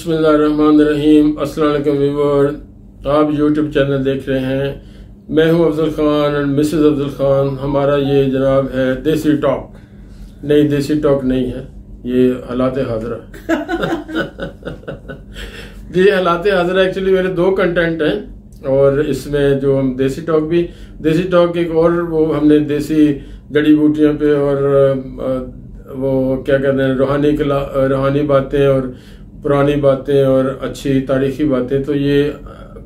बिस्मिल्लाहिर्रहमानिर्रहीम। अस्सलाम वालेकुम व्यूअर, आप यूट्यूब चैनल देख रहे हैं। मैं हूं अफजल खान और मिसेस अफजल खान। हमारा ये जनाब है देसी टॉक। नहीं, देसी टॉक नहीं है, ये हालात हाजरा जी हालात हाजरा एक्चुअली मेरे दो कंटेंट हैं और इसमें जो हम देसी टॉक एक और वो हमने देसी जड़ी बूटियों पे और वो क्या कहते हैं रूहानी बातें और पुरानी बातें और अच्छी तारीखी बातें। तो ये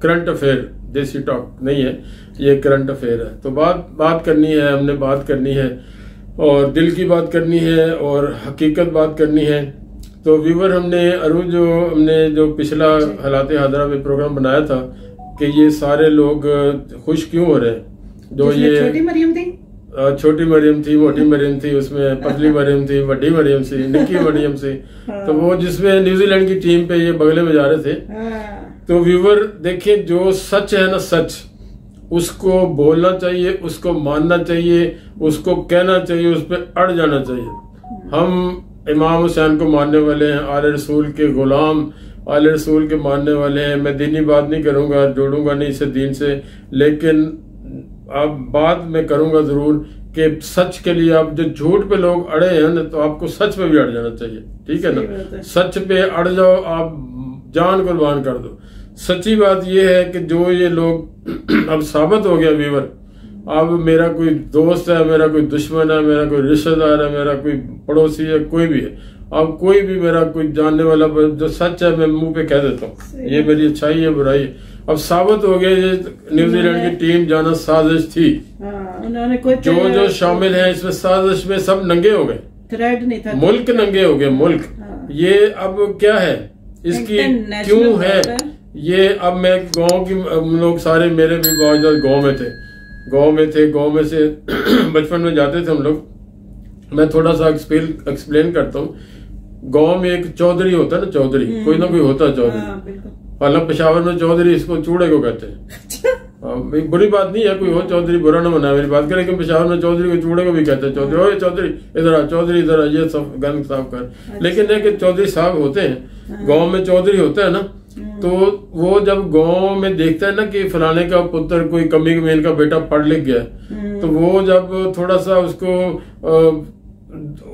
करंट अफेयर देसी टॉक नहीं है, ये करंट अफेयर है। तो बात करनी है, हमने बात करनी है और दिल की बात करनी है और हकीकत बात करनी है। तो व्यूवर हमने जो पिछला हालात हाजरा में प्रोग्राम बनाया था कि ये सारे लोग खुश क्यों हो रहे हैं, जो ये छोटी मरियम थी, मोटी मरियम थी, उसमें पतली मरियम थी, बड़ी मरियम थी, निक्की मरियम थी। तो वो जिसमें न्यूजीलैंड की टीम पे ये बगले में जा रहे थे। तो व्यूवर देखें, जो सच है ना, सच उसको बोलना चाहिए, उसको मानना चाहिए, उसको कहना चाहिए, उस पर अड़ जाना चाहिए। हम इमाम हुसैन को मानने वाले हैं, आले रसूल के गुलाम, आले रसूल के मानने वाले हैं। मैं दीनी बात नहीं करूंगा, जोड़ूंगा नहीं इसे दीन से, लेकिन अब बात मैं करूंगा जरूर कि सच के लिए आप जो झूठ पे लोग अड़े हैं ना, तो आपको सच पे भी अड़ जाना चाहिए। ठीक है ना, सच पे अड़ जाओ, आप जान कुर्बान कर दो। सच्ची बात यह है कि जो ये लोग अब साबित हो गया व्यूवर, अब मेरा कोई दोस्त है, मेरा कोई दुश्मन है, मेरा कोई रिश्तेदार है, मेरा कोई पड़ोसी है, कोई भी है, अब कोई भी मेरा कोई जानने वाला जो सच है मैं मुंह पे कह देता हूँ, ये मेरी अच्छाई है बुराई है। अब साबित हो गया ये न्यूजीलैंड की टीम जाना साजिश थी। उन्होंने कोई जो शामिल है इसमें साजिश में सब नंगे हो गए, थ्रेड नहीं था, मुल्क नंगे हो गए, मुल्क। ये अब क्या है, इसकी क्यों है ये? अब मैं गांव की लोग सारे मेरे भी बहुत गांव में थे, गांव में से बचपन में जाते थे हम लोग। मैं थोड़ा सा एक्सप्लेन करता हूँ। गांव में एक चौधरी होता है ना, चौधरी कोई ना कोई होता है चौधरी। हालांकि पेशावर में चौधरी इसको चूड़े को कहते हैं। बुरी बात नहीं है, कोई हो चौधरी, बुरा ना मना मेरी बात करें, लेकिन पेशावर में चौधरी को चूड़े को भी कहते हैं। चौधरी, ओए चौधरी इधर आ, चौधरी इधर आ, ये सब गंद साफ कर। लेकिन है कि चौधरी साहब होते हैं, गाँव में चौधरी होता है ना, तो वो जब गांव में देखता है ना कि फलाने का पुत्र कोई कमी कमीन का बेटा पढ़ लिख गया, तो वो जब थोड़ा सा उसको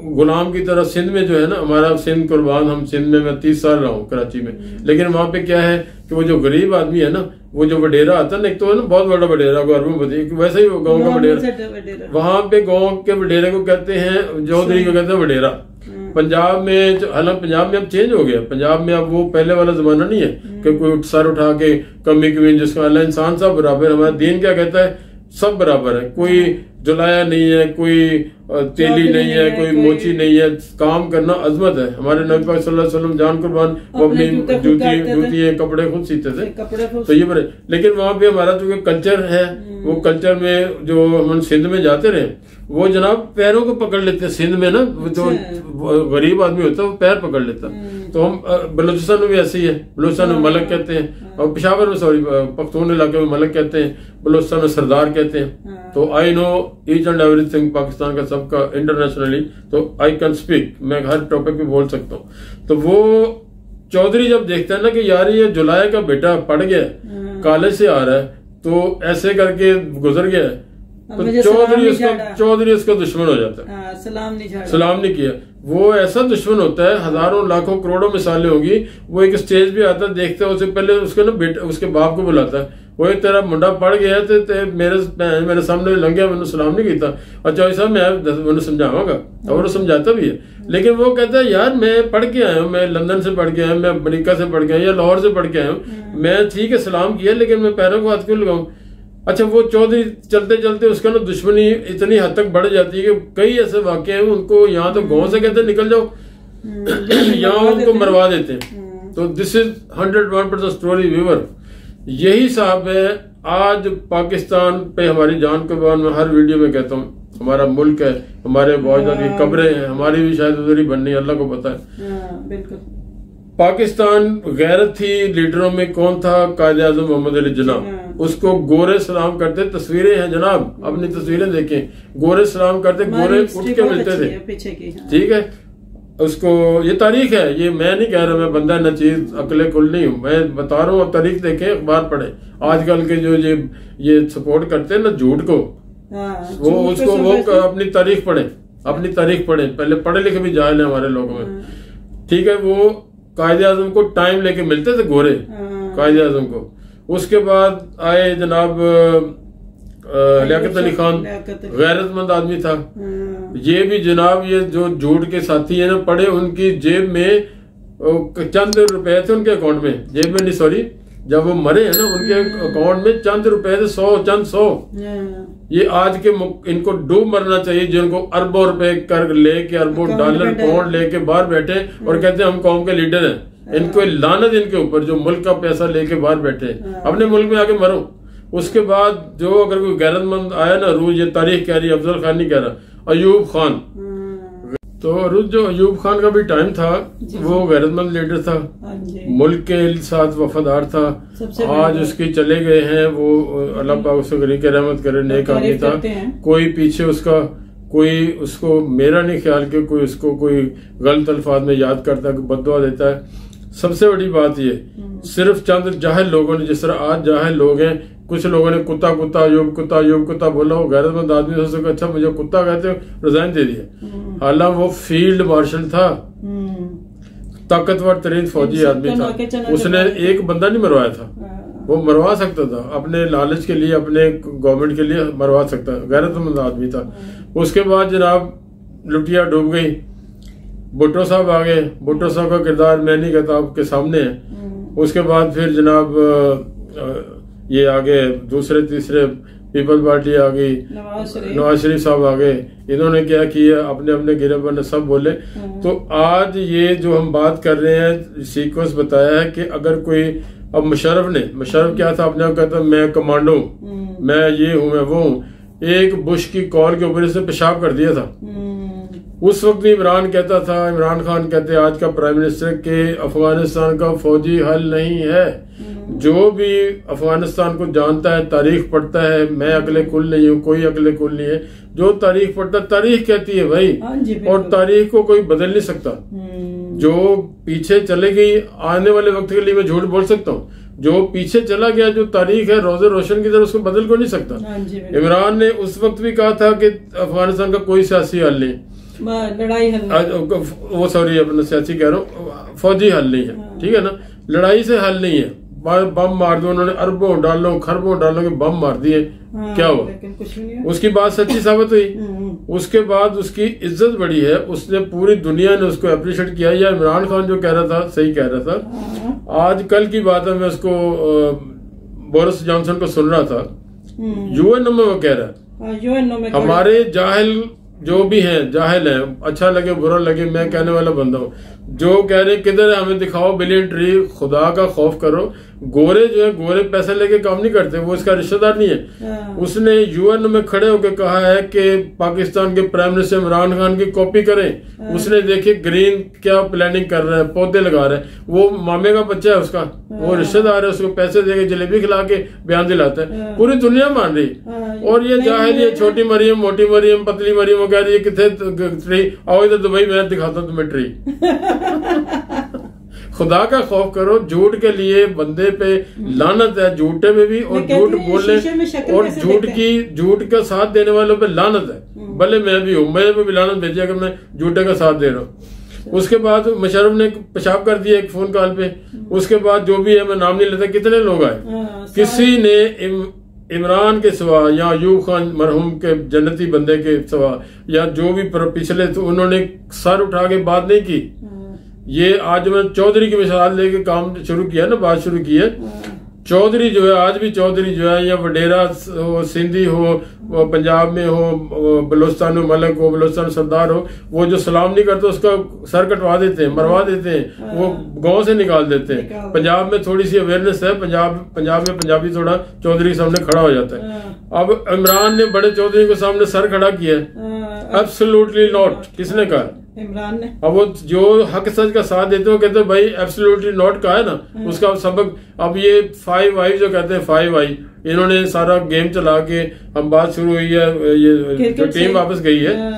गुलाम की तरह, सिंध में जो है ना, हमारा सिंध कुर्बान, हम सिंध में मैं 30 साल रहा हूँ कराची में, लेकिन वहां पे क्या है कि वो जो गरीब आदमी है ना, वो जो वडेरा आता है ना, एक तो है ना बहुत बड़ा वडेरा, वैसे ही वो गाँव का वडेरा, वहां पे गाँव के वडेरे को कहते हैं, चौधरी को कहते हैं वडेरा। पंजाब में, हालांकि पंजाब में अब चेंज हो गया, पंजाब में अब वो पहले वाला जमाना नहीं है कि कोई सर उठा के कमी कमीन, जिसको अल्लाह इंसान सब बराबर, हमारा दीन क्या कहता है, सब बराबर है, कोई जुलाया नहीं है, कोई तेली नहीं है, कोई मोची नहीं है, काम करना अजमत है। हमारे नबी पाक सल्लल्लाहु अलैहि वसल्लम जान कुर्बान वो अपनी जूती कपड़े खुद सीते थे, तो ये बड़े। लेकिन वहां पे हमारा जो कल्चर है, वो कल्चर में जो हम सिंध में जाते रहे, वो जनाब पैरों को पकड़ लेते हैं। सिंध में ना जो गरीब आदमी होता है वो पैर पकड़ लेता है। तो हम बलूचिस्तान में भी ऐसे ही है, बलूचिस्तान में मलक कहते हैं, और पेशावर में पख्तून इलाके में मलक कहते हैं, बलूचिस्तान में सरदार कहते हैं। तो I know each and everything, Pakistan का सबका इंटरनेशनली, तो आई कैन स्पीक, मैं हर टॉपिक पे बोल सकता हूँ। तो वो चौधरी जब देखता है ना कि यार ये जुलाया का बेटा पढ़ गया, कॉलेज से आ रहा है, तो ऐसे करके गुजर गया, तो चौधरी उसका दुश्मन हो जाता है। सलाम नहीं किया, वो ऐसा दुश्मन होता है, हजारों लाखों करोड़ों मिसालें होगी। वो एक स्टेज पे आता है, देखता है, उससे पहले उसके ना बेटा, उसके बाप को बुलाता है, वो तेरा मुंडा पढ़ गया तो मेरे सामने लंघ गया, मैंने सलाम नहीं किया। अच्छा ऐसा मैं समझावांगा, और वो समझाता भी है। लेकिन वो कहता है यार मैं पढ़ के आया हूँ, मैं लंदन से पढ़ के आया हूँ, मैं अमेरिका से पढ़ के आया, या लाहौर से पढ़ के आया हूँ, मैं ठीक है सलाम किया, लेकिन मैं पैरों को हाथ क्यों लगाऊं? अच्छा, वो चौधरी चलते चलते उसका ना दुश्मनी इतनी हद तक बढ़ जाती है कि कई ऐसे वाक्य हैं, उनको यहाँ तो गांव से कहते निकल जाओ, यहाँ उनको मरवा देते हैं। तो दिस इज 101% स्टोरी व्यूअर। यही साहब है आज पाकिस्तान पे हमारी जान कुर्बान। मैं हर वीडियो में कहता हूँ हमारा मुल्क है, हमारे बहुत ज्यादा कब्रें हैं, हमारी भी शायद उधर ही बननी है, अल्लाह को पता है। बिल्कुल। पाकिस्तान गैरत थी, लीडरों में कौन था? कायद आज़म मोहम्मद अली जिन्ना, उसको गोरे सलाम करते, तस्वीरें हैं जनाब, अपनी तस्वीरें देखें, गोरे सलाम करते, गोरे उठ के मिलते थे, ठीक है। उसको, ये तारीख है, ये मैं नहीं कह रहा, मैं बंदा नचीज अकले कुल नहीं हूँ, मैं बता रहा हूँ। तारीख देखें, अखबार पढ़े। आजकल के जो ये सपोर्ट करते हैं ना झूठ को, वो उसको वो अपनी तारीख पढ़े, अपनी तारीख पढ़े। पहले पढ़े लिखे भी जाहिल है हमारे लोगों में, ठीक है। वो कायदे आजम को टाइम लेके मिलते थे गोरे, कायदे आजम को। उसके बाद आए जनाब लियाकत अली खान, गैरतमंद आदमी था। ये भी जनाब, ये जो झूठ के साथी है ना, पढ़े, उनकी जेब में चंद रुपए थे, उनके अकाउंट में, जेब में नहीं सॉरी, जब वो मरे हैं ना उनके अकाउंट में चंद रुपए थे, 100 ये आज के इनको डूब मरना चाहिए, जिनको अरबों रुपए कर लेके, अरबों डॉलर पाउंड लेके बाहर बैठे और कहते हैं हम कौम के लीडर हैं। इनको लानत इनके ऊपर, जो मुल्क का पैसा लेके बाहर बैठे। अपने मुल्क में आके मरो। उसके बाद जो अगर कोई गैरतमंद आया ना, रूज, ये तारीख कह रही है, अफजल खान नहीं कह रहा, अयूब खान। तो रूज जो अयूब खान का भी टाइम था, वो गैरतमंद लीडर था, मुल्क के साथ वफादार था। आज उसके चले गए हैं, वो अल्लाह पाक उसको गरीब के रहमत करे, नेक आदमी था। कोई पीछे उसका, कोई उसको, मेरा नहीं ख्याल कि कोई उसको कोई गलत अल्फाज में याद करता है, बददुआ देता है। सबसे बड़ी बात ये, सिर्फ चंद जाहिल लोगों ने, जिस तरह आज जाहिल लोग हैं, कुछ लोगों ने कुत्ता कुत्ता अयूब कुत्ता बोला, वो गैरतमंद आदमी हो सके, अच्छा मुझे कुत्ता कहते हो, रिजाइन दे दिया। हालांकि वो फील्ड मार्शल था, ताकतवर तरीन फौजी आदमी था। उसने एक बंदा नहीं मरवाया था, वो मरवा सकता था अपने लालच के लिए, अपने गवर्नमेंट के लिए मरवा सकता, गैरतमंद आदमी था। उसके बाद जनाब लुटिया डूब गई, भुट्टो साहब आ गए। भुट्टो साहब का किरदार मैं नहीं कहता, आपके सामने है। उसके बाद फिर जनाब ये आगे दूसरे तीसरे पीपल पार्टी आ गई, नवाज शरीफ साहब आ गए। इन्होंने क्या किया, अपने अपने गिरफ्तार ने सब बोले। तो आज ये जो हम बात कर रहे हैं, सीक्वेंस बताया है कि अगर कोई, अब मुशर्रफ क्या था, अपने आप कहता मैं कमांडो, मैं ये हूं, मैं वो हूं। एक बुश की कॉल के ऊपर इसने पेशाब कर दिया था। उस वक्त भी इमरान कहता था, इमरान खान कहते आज का प्राइम मिनिस्टर, के अफगानिस्तान का फौजी हल नहीं है। जो भी अफगानिस्तान को जानता है, तारीख पढ़ता है, मैं अगले कुल नहीं हूँ, कोई अगले कुल नहीं है, जो तारीख पढ़ता, तारीख कहती है भाई, और तारीख को कोई बदल नहीं सकता। जो पीछे चले गई, आने वाले वक्त के लिए मैं झूठ बोल सकता हूँ, जो पीछे चला गया, जो तारीख है रोजे रोशन की तरह, उसको बदल को नहीं सकता। इमरान ने उस वक्त भी कहा था कि अफगानिस्तान का कोई सियासी हल नहीं, लड़ाई हल, वो सॉरी अपना सियासी कह रहा हूँ, फौजी हल नहीं है, ठीक है ना, लड़ाई से हल नहीं है। बम मार दो, उन्होंने अरबों डॉलरों खरबों डॉलरों के बम मार दिए, क्या हुआ? उसकी बात सच्ची साबित हुई। उसके बाद उसकी इज्जत बढ़ी है, उसने पूरी दुनिया ने उसको अप्रिशिएट किया। या इमरान खान जो कह रहा था सही कह रहा था। आज कल की बात है, मैं उसको बोरिस जॉनसन को सुन रहा था, यूएन में वो कह रहा है, हमारे जाहिल जो भी हैं, जाहिल हैं, अच्छा लगे बुरा लगे, मैं कहने वाला बंदा हूँ, जो कह रहे किधर है, हमें दिखाओ बिलियन ट्री, खुदा का खौफ करो। गोरे जो है, गोरे पैसे लेके काम नहीं करते, वो इसका रिश्तेदार नहीं है। उसने यूएन में खड़े होकर कहा है कि पाकिस्तान के प्राइम मिनिस्टर इमरान खान की कॉपी करें। उसने देखिए ग्रीन क्या प्लानिंग कर रहा है, पौधे लगा रहा है, वो मामे का बच्चा है उसका, वो रिश्तेदार है, उसको पैसे देके जलेबी खिला के बयान दिलाता है, पूरी दुनिया मान रही। और ये जाहिर, ये छोटी मरियम, मोटी मरियम, पतली मरियम, वो कह रही है कितने ट्री, आओ इधर दुबई में दिखाता हूँ तुम्हें ट्री। खुदा का खौफ करो, झूठ के लिए बंदे पे लानत है, झूठे में भी, और झूठ बोलने और झूठ का साथ देने वालों पे लानत है। भले मैं भी हूँ, मेरे पे भी लानत भेजी अगर मैं झूठे का साथ दे रहा हूँ। उसके बाद मुशर्रफ ने पेशाब कर दिया एक फोन कॉल पे। उसके बाद जो भी है, मैं नाम नहीं लेता, कितने लोग आए, किसी ने इमरान के सिवा या अयूब खान मरहूम के जन्नती बंदे के सिवा या जो भी पिछले, तो उन्होंने सर उठा के बात नहीं की। ये आज मैंने चौधरी की मिसाल लेके काम शुरू किया ना, बात शुरू की है। चौधरी जो है, आज भी चौधरी जो है, या वडेरा हो, सिंधी हो, पंजाब में हो, बलोचिस्तान में मलक हो, बलोचिस्तान सरदार हो, वो जो सलाम नहीं करते उसका सर कटवा देते हैं, मरवा देते हैं, वो गांव से निकाल देते हैं। पंजाब में थोड़ी सी अवेयरनेस है, पंजाब में पंजाबी थोड़ा चौधरी के सामने खड़ा हो जाता है। अब इमरान ने बड़े चौधरी के सामने सर खड़ा किया, एब्सोल्युटली नॉट, किसने कहा? इमरान ने। अब वो जो हक सच का साथ देते हो, कहते भाई एब्सोल्युटली नॉट का है ना, उसका सबक। अब ये 5 आई जो कहते हैं, 5 आई, इन्होंने सारा गेम चला के हम बात शुरू हुई है, ये जो टीम वापस गई है,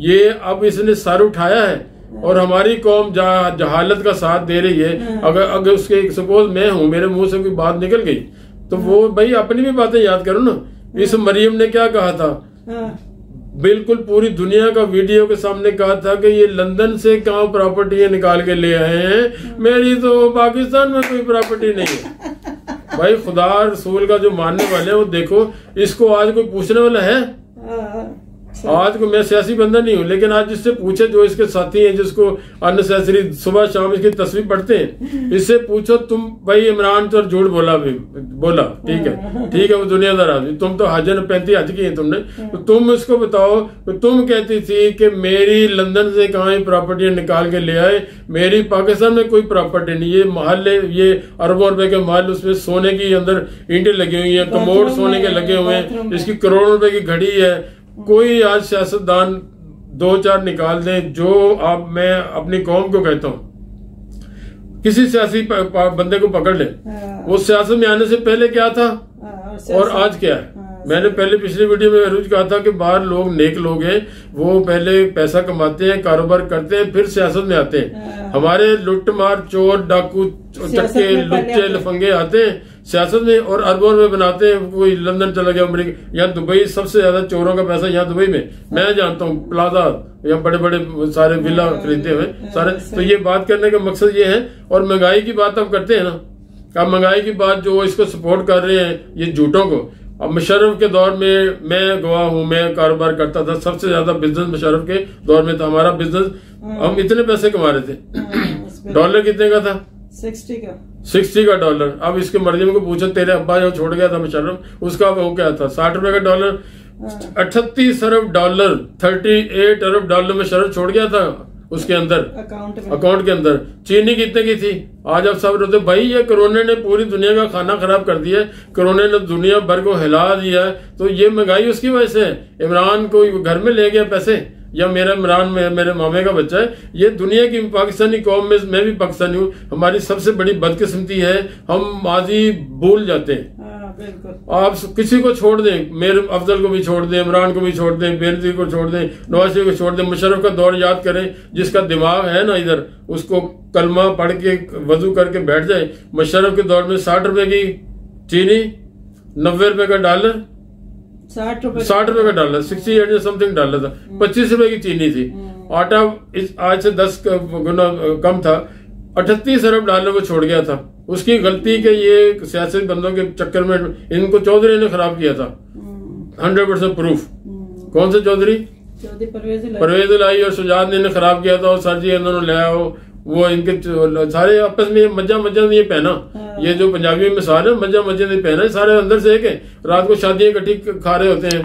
ये अब इसने सर उठाया है और हमारी कौम जहालत का साथ दे रही है। अगर उसके सपोज मैं हूँ, मेरे मुंह से कोई बात निकल गई तो वो भाई अपनी भी बातें याद करो ना। इस मरियम ने क्या कहा था, बिल्कुल पूरी दुनिया का वीडियो के सामने कहा था कि ये लंदन से कहाँ प्रॉपर्टी निकाल के ले आए हैं, मेरी तो पाकिस्तान में कोई प्रॉपर्टी नहीं है। भाई खुदा रसूल का जो मानने वाले हैं वो देखो, इसको आज कोई पूछने वाला है? आज को मैं सियासी बंदा नहीं हूँ, लेकिन आज जिससे पूछे, जो इसके साथी हैं जिसको अननेसेसरी सुबह शाम इसकी तस्वीर पढ़ते हैं, इससे पूछो तुम भाई इमरान तो झूठ बोला ठीक है वो दुनियादार आदमी, तुम तो हज 35 हज की है तुमने, तो तुम इसको बताओ तो तुम कहती थी कि मेरी लंदन से कहाँ प्रॉपर्टी निकाल के ले आए, मेरी पाकिस्तान में कोई प्रॉपर्टी नहीं। ये महल, ये अरबों रुपए के महल, उसमें सोने की अंदर ईंटें लगी हुई है, कमोड सोने के लगे हुए हैं, इसकी करोड़ों रुपए की घड़ी है। कोई आज सियासतदान 2-4 निकाल दें, जो आप मैं अपनी कौम को कहता हूँ, किसी सियासी बंदे को पकड़ ले, वो सियासत में आने से पहले क्या था और आज क्या है। मैंने पहले पिछली वीडियो में अर्ज कहा था कि बाहर लोग नेक लोग हैं, वो पहले पैसा कमाते हैं, कारोबार करते हैं, फिर सियासत में आते हैं। हमारे लुट मार, चोर, डाकू, चक्के, लुच्चे, लफंगे आते हैं सियासत में और अरबों में बनाते हैं। कोई लंदन चला गया, अमेरिका, यहाँ दुबई सबसे ज्यादा चोरों का पैसा यहाँ दुबई में, मैं जानता हूँ, प्लाजा या बड़े बड़े सारे विला खरीदते हुए सारे। तो ये बात करने का मकसद ये है। और महंगाई की बात अब करते हैं ना, अब महंगाई की बात जो इसको सपोर्ट कर रहे हैं ये झूठों को। अब मुशर्रफ के दौर में मैं गवाह हूँ, मैं कारोबार करता था, सबसे ज्यादा बिजनेस मुशर्रफ के दौर में था। हमारा बिजनेस, हम इतने पैसे कमा रहे थे। डॉलर कितने का था? 60 का डॉलर। अब इसके मर्जी को पूछो, तेरे अब्बा जो छोड़ गया था मुशर्रफ, उसका वो क्या था? 60 रुपए का डॉलर। 38 अरब डॉलर, 38 अरब डॉलर मुशर्रफ छोड़ गया था उसके अंदर, अकाउंट के अंदर। चीनी कितने की थी? आज आप सब रोते भाई ये कोरोना ने पूरी दुनिया का खाना खराब कर दिया है, कोरोना ने दुनिया भर को हिला दिया है, तो ये महंगाई उसकी वजह से है। इमरान को घर में ले गया पैसे, या मेरा इमरान में मेरे मामे का बच्चा है। ये दुनिया की पाकिस्तानी कौम में, मैं भी पाकिस्तानी हूँ, हमारी सबसे बड़ी बदकिस्मती है, हम माजी भूल जाते हैं। आप किसी को छोड़ दें, मेरे अफजल को भी छोड़ दें, इमरान को भी छोड़ दें, बेनजीर को छोड़ दें, नवाज शरीफ को छोड़ दें, मुशर्रफ का दौर याद करें, जिसका दिमाग है ना इधर, उसको कलमा पढ़ के वजू करके बैठ जाए। मुशर्रफ के दौर में 60 रुपए की चीनी, 90 रुपए का डॉलर, 60 रुपए का डॉलर, 68 समथिंग डॉलर था, 25 रुपए की चीनी थी। आटा आज से 10 गुना कम था। 38 अरब डॉलर को छोड़ गया था। उसकी गलती के ये सियासी बंदों के चक्कर में इनको चौधरी ने खराब किया था। 100% प्रूफ। कौन से चौधरी? परवेज लाई और सुजात ने खराब किया था। और सर जी इन्होंने ले आओ, वो इनके सारे आपस में मज्जा ये पहना, ये जो पंजाबी मिसाल है, मज्जा नहीं पहना, सारे अंदर से एक है। रात को शादियां इकट्ठी खा रहे होते हैं,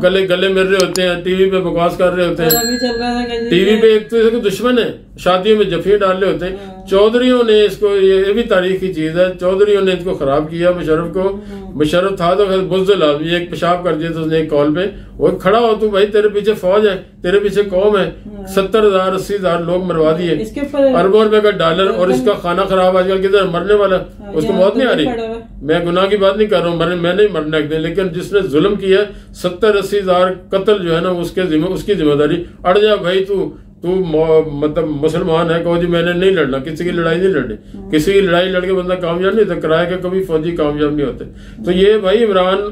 गले मिल रहे होते हैं, टीवी पे बकवास कर रहे होते हैं, टीवी पे एक दूसरे के दुश्मन है, शादियों में जफियां डाल रहे होते हैं। चौधरियों ने इसको, ये भी तारीख की चीज है, चौधरियों ने इसको खराब किया मुशर्रफ को। मुशर्रफ था तो बुज़दिल आदमी, एक पेशाब कर दिया था उसने एक कॉल पे, वो खड़ा हो तू भाई, तेरे पीछे फौज है, तेरे पीछे कौम है, 70,000 80,000 लोग मरवा दिए, अरबों रुपए का डॉलर। और इसका खाना खराब, आजकल किधर मरने वाला, उसको मौत नहीं आ रही। मैं गुनाह की बात नहीं कर रहा हूँ, मैं नहीं मरना एक दिन, लेकिन जिसने जुल्म किया 70-80,000 कत्ल जो है ना, उसकी जिम्मेदारी। अड़ जा भाई, तू मतलब मुसलमान है, कहो जी मैंने नहीं लड़ना, किसी की लड़ाई नहीं लड़नी। किसी की लड़ाई लड़के बंदा कामयाब नहीं होता, किराए के कभी फौजी कामयाब नहीं होते। तो ये भाई इमरान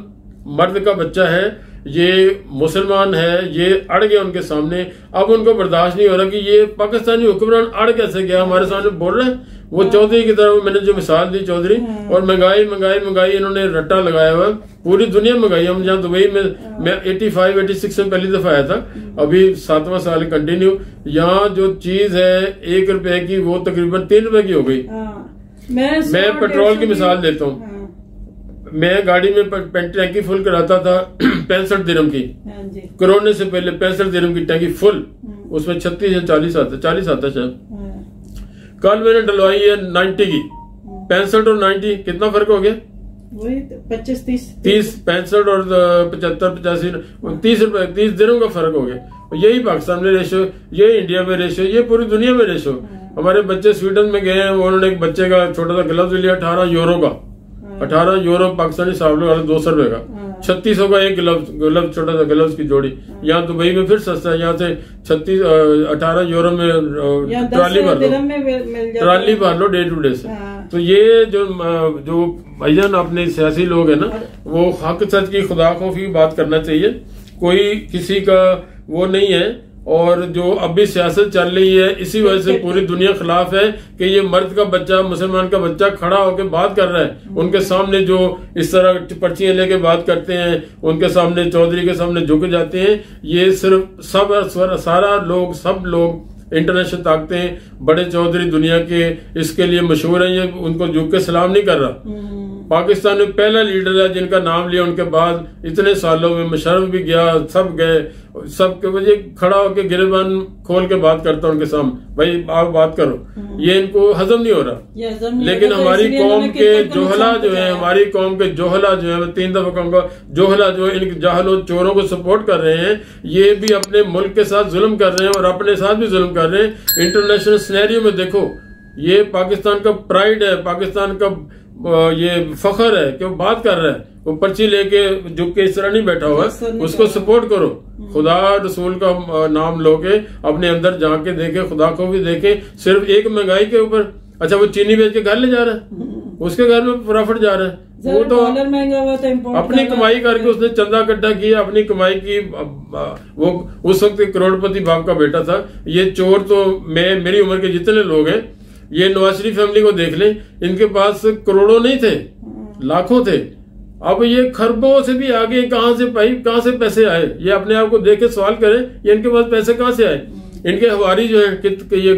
मर्द का बच्चा है, ये मुसलमान है, ये अड़ गया उनके सामने। अब उनको बर्दाश्त नहीं हो रहा कि ये पाकिस्तानी हुक्मरान अड़ कैसे गया, हमारे सामने बोल रहे हैं। वो चौधरी की तरह मैंने जो मिसाल दी, चौधरी। और महंगाई इन्होंने रट्टा लगाया हुआ, पूरी दुनिया महंगाई। हम जहाँ दुबई में, मैं 85-86 में पहली दफा आया था, अभी 7वां साल कंटिन्यू। यहाँ जो चीज है 1 रुपए की, वो तकरीबन 3 रुपए की हो गई। मैं पेट्रोल की मिसाल देता हूँ, मैं गाड़ी में टैंकी फुल कराता था 65 दिरहम की, कोरोना से पहले 65 दिरहम की टैंकी फुल, उसमें 36 या 40 आता शायद। कल मैंने डलवाई है 90 की, 65 और 90 कितना फर्क हो गया? वही 25-30, 65 और 75-85, 30 रुपए, 30 दिरहम का फर्क हो गया। यही पाकिस्तान में रेशो, ये इंडिया में रेशो, ये पूरी दुनिया में रेशो। हमारे बच्चे स्वीडन में गए हैं, उन्होंने एक बच्चे का छोटा सा ग्लव्स लिया 18 यूरो का, 18 यूरो पाकिस्तानी साहब वाला 200 रुपए का, 3600 का एक ग्लव छोटा सा ग्लव्स की जोड़ी। यहाँ दुबई में फिर सस्ता है, यहाँ से 18 यूरो में ट्रॉली भर लो, ट्रॉली भर लो डे टू डे से। तो ये जो भाईजान अपने सियासी लोग है ना, वो हक सच की खुदा खौफ की बात करना चाहिए। कोई किसी का वो नहीं है, और जो अभी सियासत चल रही है इसी वजह से पूरी दुनिया खिलाफ है कि ये मर्द का बच्चा, मुसलमान का बच्चा खड़ा होकर बात कर रहा है। उनके सामने जो इस तरह पर्चियां लेके बात करते हैं, उनके सामने चौधरी के सामने झुक जाते हैं। ये सिर्फ सब लोग इंटरनेशनल ताकतें, बड़े चौधरी दुनिया के इसके लिए मशहूर हैं। ये उनको झुक के सलाम नहीं कर रहा। पाकिस्तान में पहला लीडर है जिनका नाम लिया, उनके बाद इतने सालों में मुशर्रफ भी गया, सब गए, सबके वजह खड़ा होकर गिरेबान खोल के बात करता उनके सामने, भाई आप बात करो। ये इनको हजम नहीं हो रहा। लेकिन हमारी कौम के जोहला जो है, हमारी कौम के जोहला जो है, मैं 3 दफा कहूंगा, जोहला जो है इन जाहलों चोरों को सपोर्ट कर रहे हैं। ये भी अपने मुल्क के साथ जुल्म कर रहे हैं और अपने साथ भी जुल्म कर रहे हैं। इंटरनेशनल सिनेरियो में देखो, ये पाकिस्तान का प्राइड है, पाकिस्तान का ये फखर है कि वो बात कर रहा है। वो पर्ची लेके झुक के इस तरह नहीं बैठा हुआ है। उसको सपोर्ट करो, खुदा रसूल का नाम लोगे, अपने अंदर जाके देखे, खुदा को भी देखे। सिर्फ एक महंगाई के ऊपर, अच्छा वो चीनी बेच के घर ले जा रहा है, उसके घर में प्रॉफिट जा रहा है। वो तो महंगा हुआ तो अपनी कमाई करके उसने चंदा इकट्ठा किया, अपनी कमाई की। वो उस वक्त करोड़पति बाप का बेटा था। ये चोर तो मेरी उम्र के जितने लोग हैं, ये नवाज शरीफ फैमिली को देख लें, इनके पास करोड़ों नहीं थे, लाखों थे। अब ये खरबों से भी आगे कहां से पैसे आए, ये अपने आप को देख के सवाल करें, ये इनके पास पैसे कहां से आए। इनके हवारी जो है कि ये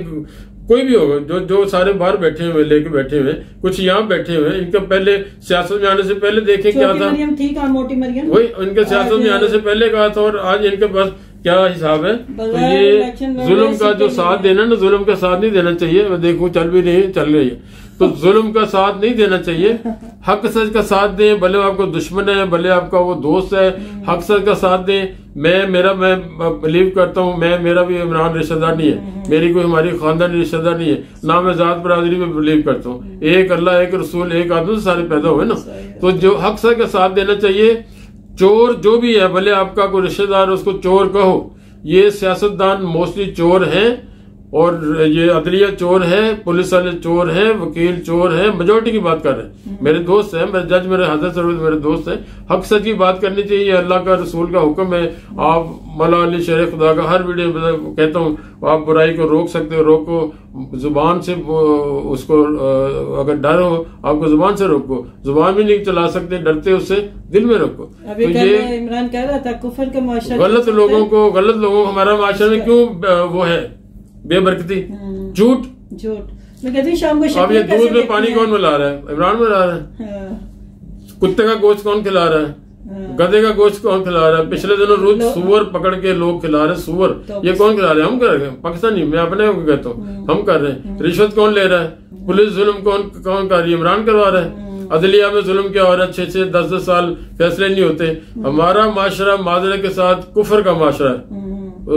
कोई भी होगा, जो सारे बाहर बैठे हुए लेके बैठे हुए, कुछ यहाँ बैठे हुए, इनका पहले सियासत में आने से पहले देखे क्या था, मोटी मरियम वही इनके सियासत में आने से पहले कहा था, और आज इनके पास क्या हिसाब है। तो ये जुल्म का जो साथ देना ना, जुल्म का साथ नहीं देना चाहिए। मैं देखूं चल भी नहीं चल रही है, तो जुल्म का साथ नहीं देना चाहिए। हक सच का साथ दें, भले आपको दुश्मन है, भले आपका वो दोस्त है, हक सच का साथ दें। मैं बिलीव करता हूँ, मेरा भी इमरान रिश्तेदार नहीं है, मेरी कोई हमारी खानदानी रिश्तेदार नहीं है ना, मैं जात बरादरी में बिलीव करता हूँ। एक अल्लाह, एक रसूल, एक आदमी से सारे पैदा हुए ना। तो जो हक सच का साथ देना चाहिए। चोर जो भी है, भले आपका कोई रिश्तेदार, उसको चोर कहो। ये सियासतदान मोस्टली चोर हैं, और ये अदलिया चोर है, पुलिस वाले चोर हैं, वकील चोर हैं, मेजोरिटी की बात कर रहे हैं। मेरे दोस्त हैं, मेरे जज, मेरे हजरत सरवत मेरे दोस्त हैं। हक सच की बात करनी चाहिए, अल्लाह का रसूल का हुक्म है। आप मौला अली शेर खुदा का हर वीडियो में कहता हूँ, आप बुराई को रोक सकते हो, रोको जुबान से। उसको अगर डर हो आपको जुबान से रोको, जुबान भी नहीं चला सकते, डरते उससे दिल में रखो। तो ये इमरान कह रहा था कुफर का माशरा, गलत लोगों को हमारा माशरा में क्यों वो है बेबरकती, झूठ। मैं कहती हूँ शाम को अब ये दूध में पानी कौन मिला रहा है, इमरान मिला रहा है। कुत्ते का गोश्त कौन खिला रहा है, गधे का गोश्त कौन खिला रहा है। पिछले दिनों रोज सुअर पकड़ के लोग खिला रहे, सुअर ये कौन खिला रहे हैं, हम कर रहे हैं। पाकिस्तानी, मैं अपने को कहता हूँ, हम कर रहे हैं। रिश्वत कौन ले रहा है, पुलिस जुल्म कौन कर रही है, इमरान करवा रहा है। अदलिया में जुल्म क्या हो रहा है, 6-6 10-10 साल फैसले नहीं होते। हमारा माशरा माजरे के साथ कुफर का माशरा है,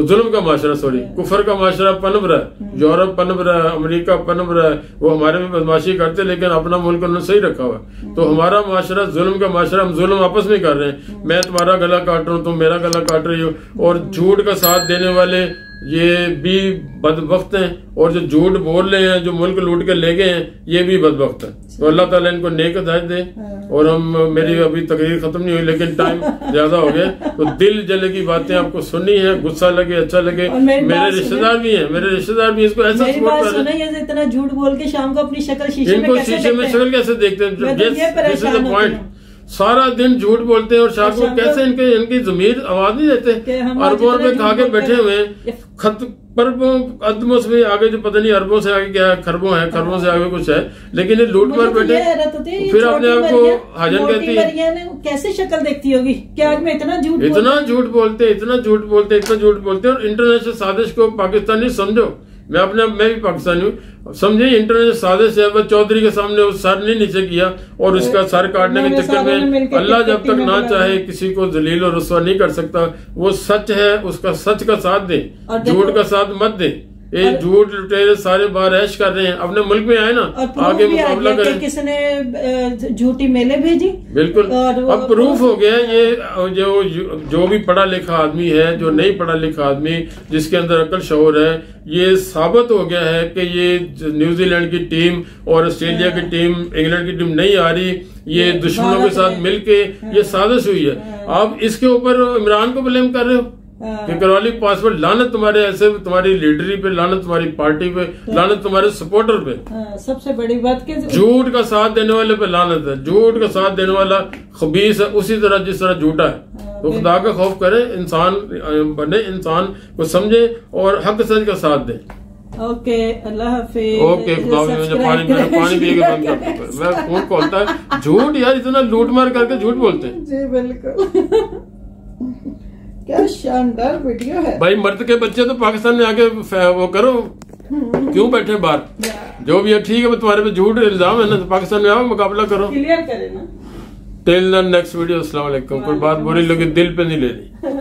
जुल्म का माशरा, सॉरी कुफर का माशरा पनप रहा है। यूरोप पनप रहा है, अमेरिका पनप रहा है, वो हमारे में बदमाशी करते, लेकिन अपना मुल्क उन्होंने सही रखा हुआ है। तो हमारा माशरा जुल्म का माशरा, हम जुल्म आपस में कर रहे हैं। मैं तुम्हारा गला काट रहा हूँ, तुम मेरा गला काट रही हो। और झूठ का साथ देने वाले ये भी बदबख्त हैं, और जो झूठ बोल रहे हैं, जो मुल्क लूट के ले गए हैं, ये भी बदबख्त है। तो अल्लाह ताला इनको नेक हिदायत दे। और मेरी अभी तकरीर खत्म नहीं हुई, लेकिन टाइम ज्यादा हो गया, तो दिल जले की बातें आपको सुननी है, गुस्सा लगे अच्छा लगे। मेरे रिश्तेदार भी हैं, इसको ऐसा सपोर्ट कर रहे हैं। इतना झूठ बोल के शाम को अपनी शक्ल शीशे में कैसे देखते हैं, पॉइंट। सारा दिन झूठ बोलते हैं, और शाम को कैसे इनकी जमीर आवाज नहीं देते। अरबों में खा के बैठे हुए, अदमों से आगे जो पता नहीं, अरबों से आगे क्या है, खरबों से आगे कुछ है, लेकिन ये लूट मार बैठे। फिर अपने आप को हजन कहती है, कैसे शक्ल देखती होगी कि आज में इतना झूठ बोलते। और इंटरनेशनल साजिश को पाकिस्तानी समझो। मैं भी पाकिस्तानी हूँ, समझे। इंटरनेशनल साजिश है, वह चौधरी के सामने वो सर नहीं नीचे किया, और उसका सर काटने के चक्कर में अल्लाह जब तक ना चाहे किसी को जलील और रुस्वा नहीं कर सकता। वो सच है, उसका सच का साथ दे, झूठ का साथ मत दे। ये झूठ लुटेरे सारे बाहर ऐश कर रहे हैं, अपने मुल्क में आए ना, आगे मुकाबला करें। किसने झूठी मेले भेजी, बिल्कुल। अब प्रूफ हो गया ये जो भी पढ़ा लिखा आदमी है, जो नहीं पढ़ा लिखा आदमी जिसके अंदर अकल शऊर है, ये साबित हो गया है कि ये न्यूजीलैंड की टीम और ऑस्ट्रेलिया की टीम, इंग्लैंड की टीम नहीं आ रही, ये दुश्मनों के साथ मिलके ये साजिश हुई है। आप इसके ऊपर इमरान को ब्लेम कर रहे हो कि करवाली पासवर्ड, लानत तुम्हारे ऐसे, तुम्हारी लीडरी पे लानत, तुम्हारी पार्टी पे लानत, तुम्हारे सपोर्टर पे। सबसे बड़ी बात कि झूठ का साथ देने वाले पे लानत है, झूठ का साथ देने वाला खबीस है उसी तरह जिस तरह झूठा है। तो खुदा का खौफ करे, इंसान बने, इंसान को समझे और हक सच का साथ दे। ओके, अल्लाह हाफिज। ओके, पानी पी के बंद कर। मैं फोन खोलता है, झूठ यार इतना लूट मार करके झूठ बोलते हैं। जी बिल्कुल। क्या शानदार वीडियो है भाई। मर्द के बच्चे तो पाकिस्तान में आके वो करो, क्यों बैठे बाहर? जो भी है ठीक है, तुम्हारे पे झूठ इल्जाम है ना, तो पाकिस्तान में आओ, मुकाबला करो, क्लियर करे ना। टिल द नेक्स्ट वीडियो, अस्सलाम वालेकुम। कोई बात बुरी लगी दिल पे नहीं लेनी।